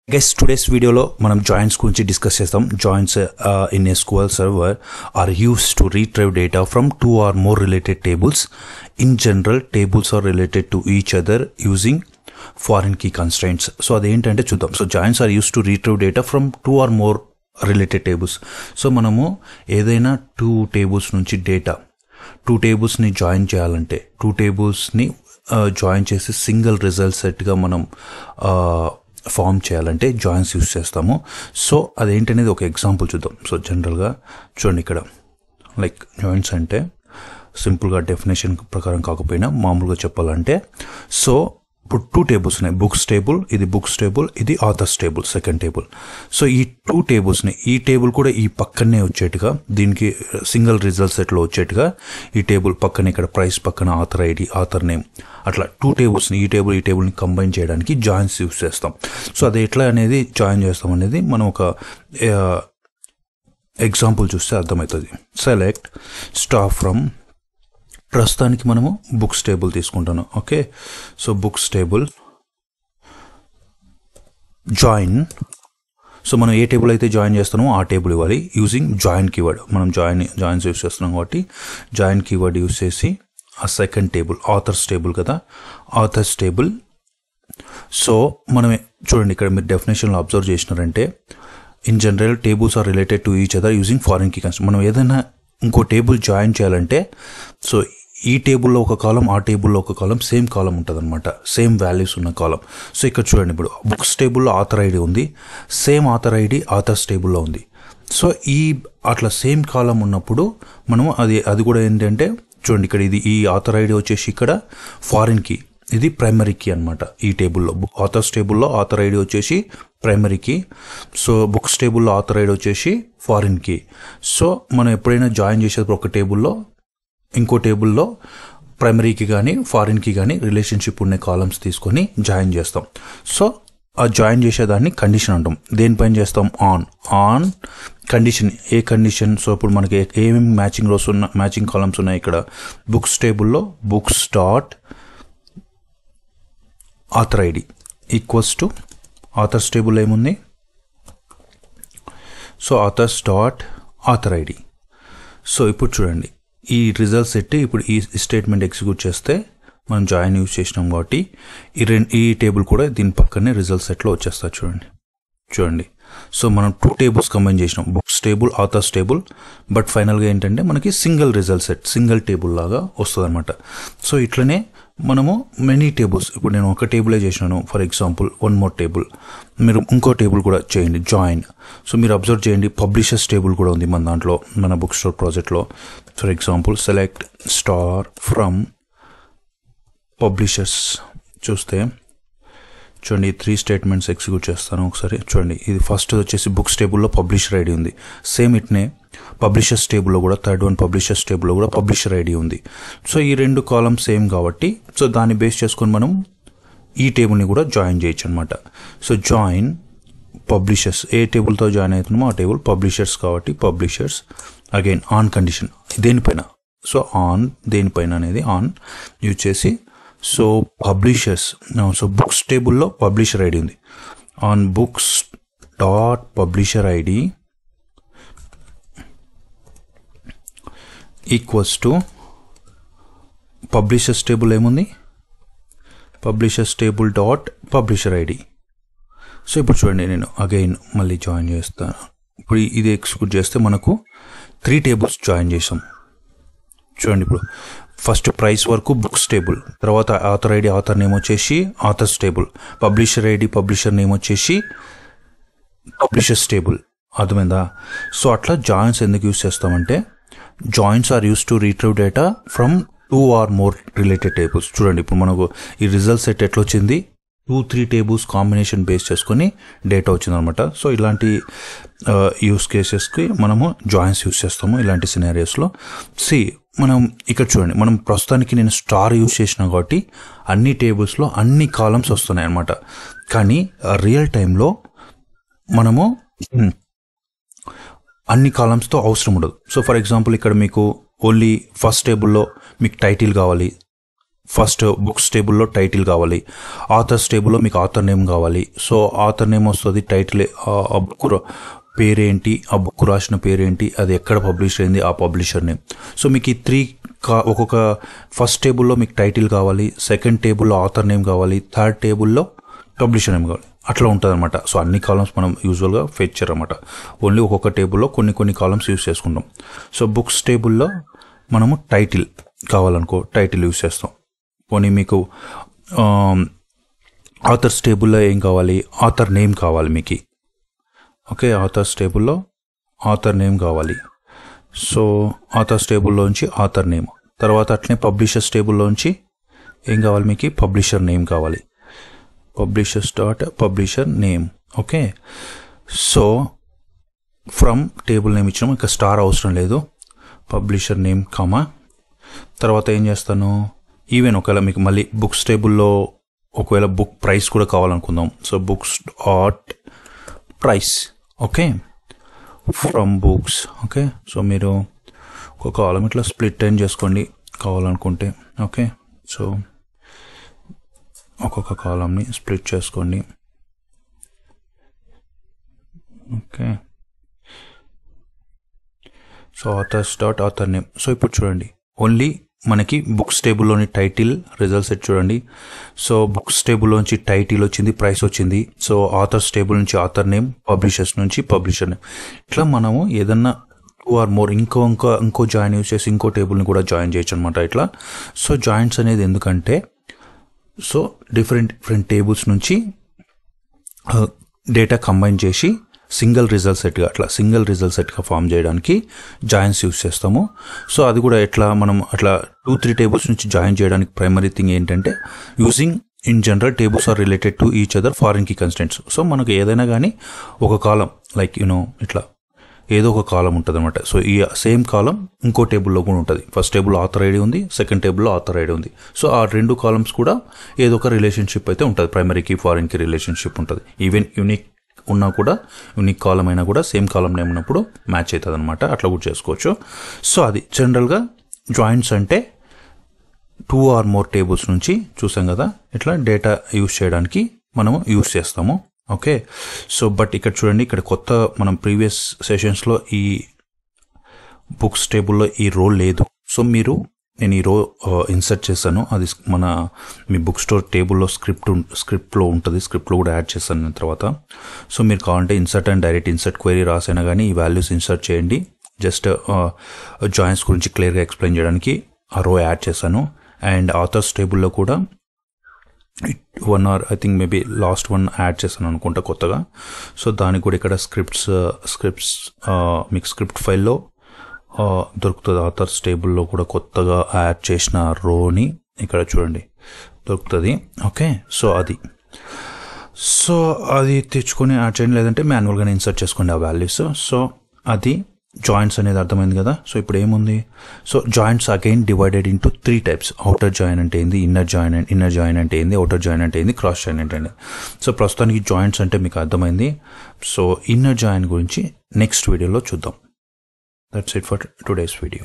Guys, today's video lo manam joins guరించి discuss చేస్తాం. Joins in SQL server are used to retrieve data from two or more related tables. In general, tables are related to each other using foreign key constraints. So అదేంటంటే చూద్దాం. So joins are used to retrieve data from two or more related tables. So మనము ఏదైనా two tables నుంచి data two tables ని join చేయాలంటే two tables ని join చేసి single result set గా మనం ఫామ్ చేయాలంటే జాయిన్స్ యూస్ చేస్తాము. సో అదేంటనేది ఒక ఎగ్జాంపుల్ చూద్దాం. సో జనరల్గా చూడండి, ఇక్కడ లైక్ జాయిన్స్ అంటే సింపుల్గా డెఫినేషన్ ప్రకారం కాకపోయినా మామూలుగా చెప్పాలంటే, సో ఇప్పుడు టూ టేబుల్స్ ఉన్నాయి. బుక్స్ టేబుల్, ఇది బుక్స్ టేబుల్, ఇది authors table, second table. So ఈ టూ టేబుల్స్ని, ఈ టేబుల్ కూడా ఈ పక్కనే వచ్చేట్టుగా, దీనికి సింగిల్ రిజల్ట్ సెట్లో వచ్చేట్టుగా ఈ టేబుల్ పక్కన, ఇక్కడ ప్రైస్ పక్కన ఆథర్ ఐడి, ఆథర్ నేమ్, అట్లా టూ టేబుల్స్ని, ఈ టేబుల్ని కంబైన్ చేయడానికి జాయిన్స్ యూస్ చేస్తాం. సో అది ఎట్లా అనేది జాయిన్ చేస్తాం అనేది మనం ఒక ఎగ్జాంపుల్ చూస్తే అర్థమవుతుంది. సెలెక్ట్ స్టార్ ఫ్రమ్, ప్రస్తుతానికి మనము బుక్స్ టేబుల్ తీసుకుంటాను. Okay, so books table join. So మనం ఏ టేబుల్ అయితే జాయిన్ చేస్తున్నామో ఆ టేబుల్ ఇవ్వాలి యూజింగ్ జాయిన్ కీవర్డ్. మనం జాయిన్స్ యూస్ చేస్తున్నాం కాబట్టి జాయిన్ కీవర్డ్ యూస్ చేసి ఆ సెకండ్ టేబుల్ ఆథర్స్ టేబుల్ కదా, ఆథర్స్ టేబుల్. సో మనం చూడండి, ఇక్కడ మీరు డెఫినేషన్లో అబ్జర్వ్ చేసినారంటే, in general tables are related to each other using foreign key constraint. మనం ఏదైనా ఇంకో టేబుల్ జాయిన్ చేయాలంటే, సో ఈ టేబుల్లో ఒక కాలం, ఆ టేబుల్లో ఒక కాలం, సేమ్ కాలం ఉంటుంది అనమాట, సేమ్ వాల్యూస్ ఉన్న కాలం. సో ఇక్కడ చూడండి, ఇప్పుడు బుక్స్ టేబుల్లో ఆథర్ ఐడి ఉంది, సేమ్ ఆథర్ ఐడి ఆథర్స్ టేబుల్లో ఉంది. సో ఈ అట్లా సేమ్ కాలం ఉన్నప్పుడు మనము అది కూడా ఏంటంటే, చూడండి ఇక్కడ ఇది ఈ ఆథర్ ఐడి వచ్చేసి ఇక్కడ ఫారిన్ కీ, ఇది ప్రైమరీ కీ అనమాట. ఈ టేబుల్లో ఆథర్స్ టేబుల్లో ఆథర్ ఐడి వచ్చేసి ప్రైమరీ కీ, సో బుక్స్ టేబుల్లో ఆథర్ ఐడి వచ్చేసి ఫారిన్ కీ. సో మనం ఎప్పుడైనా జాయిన్ చేసేటప్పుడు ఒక టేబుల్లో ఇంకో టేబుల్లో ప్రైమరీకి కానీ ఫారిన్కి కానీ రిలేషన్షిప్ ఉండే కాలమ్స్ తీసుకొని జాయిన్ చేస్తాం. సో ఆ జాయిన్ చేసేదాన్ని కండిషన్ అంటాం. దేనిపైన చేస్తాం? On condition. A condition? So ఇప్పుడు మనకి ఏమేమి మ్యాచింగ్ రోస్ మ్యాచింగ్ కాలమ్స్ ఉన్నాయి ఇక్కడ. బుక్స్ టేబుల్లో books dot author ID equals to, authors table ఏముంది? So authors dot author ID. So ఇప్పుడు చూడండి, ఈ రిజల్ట్ సెట్ ఇప్పుడు ఈ స్టేట్మెంట్ ఎగ్జిక్యూట్ చేస్తే మనం జాయిన్ యూజ్ చేసినాం కాబట్టి ఈ టేబుల్ కూడా దీని పక్కనే రిజల్ట్ సెట్లో వచ్చేస్తా. చూడండి. సో మనం టూ టేబుల్స్ కంబైన్ చేసినాం, books table, authors table, but ఫైనల్గా ఏంటంటే మనకి single result set, single table లాగా వస్తుంది అనమాట. సో ఇట్లనే మనము మెనీ టేబుల్స్, ఇప్పుడు నేను ఒక టేబులే చేసినాను, for example one more table, మీరు ఇంకో టేబుల్ కూడా చేయండి జాయిన్. సో మీరు అబ్జర్వ్ చేయండి, పబ్లిషర్స్ టేబుల్ కూడా ఉంది మన దాంట్లో, మన బుక్ స్టోర్ ప్రాజెక్ట్లో. For example select star from publishers. చూస్తే చూడండి, ఈ త్రీ స్టేట్మెంట్స్ ఎగ్జిక్యూట్ చేస్తాను ఒకసారి. చూడండి, ఇది ఫస్ట్ వచ్చేసి బుక్స్ టేబుల్లో పబ్లిషర్ ఐడి ఉంది, సేమ్ ఇట్నే పబ్లిషర్స్ టేబుల్లో కూడా, థర్డ్ వన్ పబ్లిషర్స్ టేబుల్లో కూడా పబ్లిషర్ ఐడి ఉంది. సో ఈ రెండు కాలమ్స్ సేమ్ కాబట్టి, సో దాన్ని బేస్ చేసుకొని మనం ఈ టేబుల్ని కూడా జాయిన్ చేయొచ్చు అనమాట. సో జాయిన్ పబ్లిషర్స్, ఏ టేబుల్తో జాయిన్ అవుతున్నామో ఆ టేబుల్ పబ్లిషర్స్ కాబట్టి పబ్లిషర్స్. అగైన్ ఆన్ కండిషన్, దేనిపైన? సో ఆన్, దేనిపైన అనేది ఆన్ యూజ్ చేసి, సో పబ్లిషర్స్, సో బుక్స్ టేబుల్లో పబ్లిషర్ ఐడి ఉంది, on books dot publisher ID equals to publishers table ఏముంది? Publishers table dot publisher ID. So ఇప్పుడు చూడండి, నేను అగైన్ మళ్ళీ జాయిన్ చేస్తాను. ఇప్పుడు ఇది ఎగ్జిక్యూట్ చేస్తే మనకు త్రీ టేబుల్స్ జాయిన్ చేసాం. చూడండి, ఇప్పుడు ఫస్ట్ ప్రైస్ వరకు బుక్స్ టేబుల్, తర్వాత ఆథర్ ఐడి ఆథర్ నేమ్ వచ్చేసి authors table, publisher ID publisher name వచ్చేసి పబ్లిషర్స్ టేబుల్. అర్థమైందా? సో అట్లా జాయిన్స్ ఎందుకు యూస్ చేస్తామంటే, joins are use to retrieve data from two or more related tables. చూడండి, ఇప్పుడు మనకు ఈ రిజల్ట్ సెట్ ఎట్లా వచ్చింది? 2-3 టేబుల్స్ కాంబినేషన్ బేస్ చేసుకొని డేటా వచ్చిందనమాట. సో ఇలాంటి యూస్ కేసెస్కి మనము జాయిన్స్ యూస్ చేస్తాము ఇలాంటి సినారియోస్లో. మనం ఇక్కడ చూడండి, మనం ప్రస్తుతానికి నేను స్టార్ యూస్ చేసిన కాబట్టి అన్ని టేబుల్స్లో అన్ని కాలమ్స్ వస్తున్నాయి అనమాట. కానీ రియల్ టైంలో మనము అన్ని కాలమ్స్తో అవసరం ఉండదు. సో ఫర్ ఎగ్జాంపుల్ ఇక్కడ మీకు ఓన్లీ ఫస్ట్ టేబుల్లో మీకు టైటిల్ కావాలి, ఫస్ట్ బుక్స్ టేబుల్లో టైటిల్ కావాలి, ఆథర్స్ టేబుల్లో మీకు ఆథర్ నేమ్ కావాలి. సో ఆథర్ నేమ్ వస్తుంది, టైటిల్ ఆ బుక్ పేరేంటి, ఆ బుక్ రాసిన పేరేంటి, అది ఎక్కడ పబ్లిష్ అయింది, ఆ పబ్లిషర్ నేమ్. సో మీకు ఈ 3 ఒక్కొక్క ఫస్ట్ టేబుల్లో మీకు టైటిల్ కావాలి, సెకండ్ టేబుల్లో ఆథర్ నేమ్ కావాలి, థర్డ్ టేబుల్లో పబ్లిషర్ నేమ్ కావాలి. అట్లా ఉంటుంది అనమాట. సో అన్ని కాలమ్స్ మనం యూజువల్గా ఫెచర్ అనమాట. ఓన్లీ ఒక్కొక్క టేబుల్లో కొన్ని కాలమ్స్ యూజ్ చేసుకుంటాం. సో బుక్స్ టేబుల్లో మనము టైటిల్ కావాలనుకో టైటిల్ యూజ్ చేస్తాం. పోనీ మీకు ఆథర్స్ టేబుల్లో ఏం కావాలి, ఆథర్ నేమ్ కావాలి మీకు. ఓకే, ఆథర్స్ టేబుల్లో ఆథర్ నేమ్ కావాలి. సో ఆథర్స్ టేబుల్లోంచి ఆథర్ నేమ్, తర్వాత అట్లనే పబ్లిషర్స్ టేబుల్లోంచి ఏం కావాలి మీకు, పబ్లిషర్ నేమ్ కావాలి. Publisher name. Okay, so from table name ఇచ్చినాము, ఇంకా స్టార్ అవసరం లేదు. పబ్లిషర్ నేమ్ కామా, తర్వాత ఏం చేస్తాను, ఈవెన్ ఒకవేళ మీకు మళ్ళీ బుక్స్ టేబుల్లో ఒకవేళ బుక్ ప్రైస్ కూడా కావాలనుకుందాం. So books dot price. Okay, from books. Okay, so మీరు ఒక కాలం ఇట్లా స్ప్లిట్ టైం చేసుకోండి కావాలనుకుంటే. ఓకే, సో ఒక్కొక్క కాలంని స్ప్లిట్ చేసుకోండి. Okay, so authors dot author name. So ఇప్పుడు చూడండి, ఓన్లీ మనకి బుక్స్ టేబుల్లోని టైటిల్ రిజల్ట్ సెట్ చూడండి. సో బుక్స్ టేబుల్లోంచి టైటిల్ వచ్చింది, ప్రైస్ వచ్చింది. సో ఆథర్స్ టేబుల్ నుంచి ఆథర్ నేమ్, పబ్లిషర్స్ నుంచి పబ్లిషర్ నేమ్. ఇట్లా మనము ఏదన్నా 2 or more ఇంకో జాయిన్ యూజ్ చేసి ఇంకో టేబుల్ని కూడా జాయిన్ చేయొచ్చు అనమాట ఇట్లా. సో జాయింట్స్ అనేది ఎందుకంటే, సో డిఫరెంట్ టేబుల్స్ నుంచి డేటా కంబైన్ చేసి సింగిల్ రిజల్ట్ సెట్గా ఫామ్ చేయడానికి జాయిన్స్ యూజ్ చేస్తాము. సో అది కూడా ఎట్లా మనం అట్లా 2-3 టేబుల్స్ నుంచి జాయిన్ చేయడానికి ప్రైమరీ థింగ్ ఏంటంటే, using in general tables are related to each other foreign key constants. So మనకు ఏదైనా కానీ ఒక కాలం లైక్ ఇట్లా ఏదో ఒక కాలం ఉంటుంది అనమాట. సో ఈ సేమ్ కాలం ఇంకో టేబుల్లో కూడా ఉంటుంది. ఫస్ట్ టేబుల్లో ఆథర్ ఐడి ఉంది, సెకండ్ టేబుల్లో ఆథర్ ఐడి ఉంది. సో ఆ 2 కాలమ్స్ కూడా ఏదో ఒక రిలేషన్షిప్ అయితే ఉంటుంది, ప్రైమరీకి ఫారిన్కి రిలేషన్షిప్ ఉంటుంది. ఈవెన్ యూనిక్ ఉన్నా కూడా, యూనిక్ కాలం అయినా కూడా సేమ్ కాలం నేమ్ ఉన్నప్పుడు మ్యాచ్ అవుతుంది అనమాట. అట్లా కూడా చేసుకోవచ్చు. సో అది జనరల్గా జాయింట్స్ అంటే 2 or more టేబుల్స్ నుంచి చూసాం కదా, ఇట్లా డేటా యూజ్ చేయడానికి మనము యూజ్ చేస్తాము. ఓకే, సో బట్ ఇక్కడ చూడండి, ఇక్కడ కొత్త మనం ప్రీవియస్ సెషన్స్లో ఈ బుక్స్ టేబుల్లో ఈ రో లేదు. సో నేను ఈ రో ఇన్సర్ట్ చేశాను, అది మీ బుక్ స్టోర్ టేబుల్లో స్క్రిప్ట్లో ఉంటుంది, స్క్రిప్ట్లో కూడా యాడ్ చేశాను నేను తర్వాత. సో మీరు కావాలంటే insert and direct insert query రాసైనా కానీ ఈ వాల్యూస్ ఇన్సర్ట్ చేయండి. జస్ట్ జాయిన్స్ గురించి క్లియర్గా ఎక్స్ప్లెయిన్ చేయడానికి ఆ రో యాడ్ చేశాను. అండ్ ఆథర్స్ టేబుల్లో కూడా 1 or I think maybe last 1 add చేశాను అనుకుంటా కొత్తగా. సో దానికి కూడా ఇక్కడ స్క్రిప్ట్స్ మీకు స్క్రిప్ట్ ఫైల్లో దొరుకుతుంది. ఆథర్స్ టేబుల్లో కూడా కొత్తగా యాడ్ చేసిన రోని ఇక్కడ చూడండి దొరుకుతుంది. ఓకే, సో అది తెచ్చుకొని యాడ్ చేయండి, లేదంటే మాన్యువల్గానే ఇన్సర్ట్ చేసుకోండి ఆ వాల్యూస్. సో అది జాయింట్స్ అనేది అర్థమైంది కదా. సో ఇప్పుడు ఏముంది, so joints again divided into 3 types. Outer join అంటే ఏంది, ఇన్నర్ జాయిన్ అంటే ఏంది, అవుటర్ జాయిన్ అంటే ఏంది, క్రాస్ జాయిన్ అంటే ఏంది. సో ప్రస్తుతానికి జాయింట్స్ అంటే మీకు అర్థమైంది. సో ఇన్నర్ జాయిన్ గురించి నెక్స్ట్ వీడియోలో చూద్దాం. That's it for today's video.